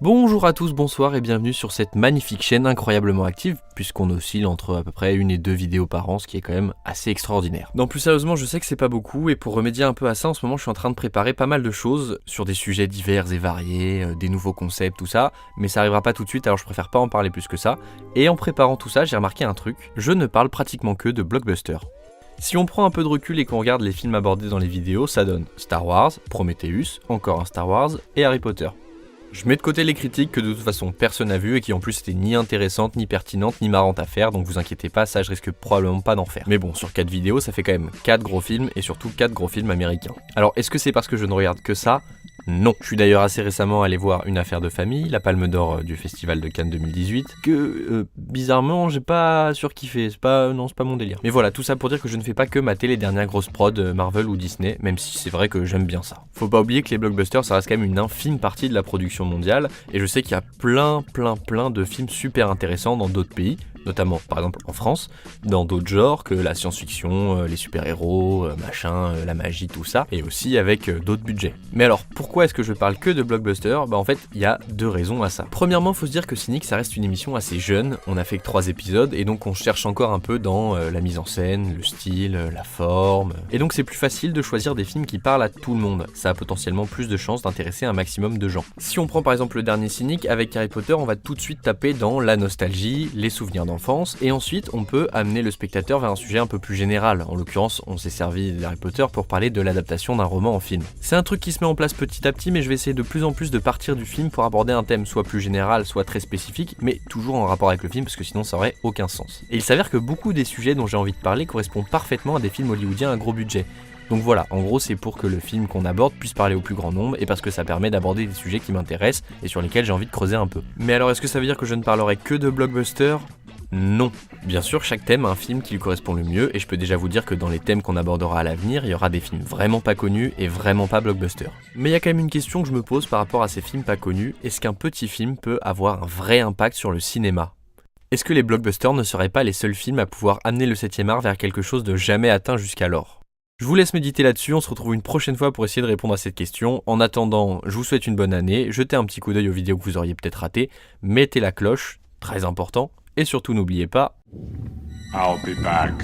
Bonjour à tous, bonsoir et bienvenue sur cette magnifique chaîne incroyablement active, puisqu'on oscille entre à peu près 1 et 2 vidéos par an, ce qui est quand même assez extraordinaire. Non, plus sérieusement, je sais que c'est pas beaucoup, et pour remédier un peu à ça, en ce moment je suis en train de préparer pas mal de choses sur des sujets divers et variés, des nouveaux concepts, tout ça, mais ça arrivera pas tout de suite, alors je préfère pas en parler plus que ça. Et en préparant tout ça, j'ai remarqué un truc, je ne parle pratiquement que de blockbusters. Si on prend un peu de recul et qu'on regarde les films abordés dans les vidéos, ça donne Star Wars, Prometheus, encore un Star Wars, et Harry Potter. Je mets de côté les critiques que de toute façon personne n'a vu et qui en plus étaient ni intéressantes, ni pertinentes, ni marrantes à faire, donc vous inquiétez pas, ça je risque probablement pas d'en faire. Mais bon, sur 4 vidéos, ça fait quand même 4 gros films et surtout 4 gros films américains. Alors est-ce que c'est parce que je ne regarde que ça ? Non. Je suis d'ailleurs assez récemment allé voir Une affaire de famille, la palme d'or du festival de Cannes 2018, que bizarrement j'ai pas surkiffé, c'est pas mon délire. Mais voilà, tout ça pour dire que je ne fais pas que mater les dernières grosses prods Marvel ou Disney, même si c'est vrai que j'aime bien ça. Faut pas oublier que les blockbusters ça reste quand même une infime partie de la production mondiale, et je sais qu'il y a plein de films super intéressants dans d'autres pays, notamment par exemple en France, dans d'autres genres que la science-fiction, les super-héros, la magie, tout ça, et aussi avec d'autres budgets. Mais alors, pourquoi est-ce que je parle que de blockbusters ? Bah en fait, il y a 2 raisons à ça. Premièrement, faut se dire que Cynic, ça reste une émission assez jeune, on a fait que 3 épisodes, et donc on cherche encore un peu dans la mise en scène, le style, la forme, et donc c'est plus facile de choisir des films qui parlent à tout le monde, ça a potentiellement plus de chances d'intéresser un maximum de gens. Si on prend par exemple le dernier Cynic, avec Harry Potter, on va tout de suite taper dans la nostalgie, les souvenirs d'enfance, et ensuite on peut amener le spectateur vers un sujet un peu plus général. En l'occurrence, on s'est servi d'Harry Potter pour parler de l'adaptation d'un roman en film. C'est un truc qui se met en place petit à petit, mais je vais essayer de plus en plus de partir du film pour aborder un thème soit plus général, soit très spécifique, mais toujours en rapport avec le film, parce que sinon ça aurait aucun sens. Et il s'avère que beaucoup des sujets dont j'ai envie de parler correspondent parfaitement à des films hollywoodiens à gros budget. Donc voilà, en gros c'est pour que le film qu'on aborde puisse parler au plus grand nombre et parce que ça permet d'aborder des sujets qui m'intéressent et sur lesquels j'ai envie de creuser un peu. Mais alors est-ce que ça veut dire que je ne parlerai que de blockbusters ? Non. Bien sûr, chaque thème a un film qui lui correspond le mieux et je peux déjà vous dire que dans les thèmes qu'on abordera à l'avenir, il y aura des films vraiment pas connus et vraiment pas blockbusters. Mais il y a quand même une question que je me pose par rapport à ces films pas connus, est-ce qu'un petit film peut avoir un vrai impact sur le cinéma ? Est-ce que les blockbusters ne seraient pas les seuls films à pouvoir amener le 7ème art vers quelque chose de jamais atteint jusqu'alors ? Je vous laisse méditer là-dessus, on se retrouve une prochaine fois pour essayer de répondre à cette question. En attendant, je vous souhaite une bonne année, jetez un petit coup d'œil aux vidéos que vous auriez peut-être ratées, mettez la cloche, très important, et surtout n'oubliez pas... I'll be back.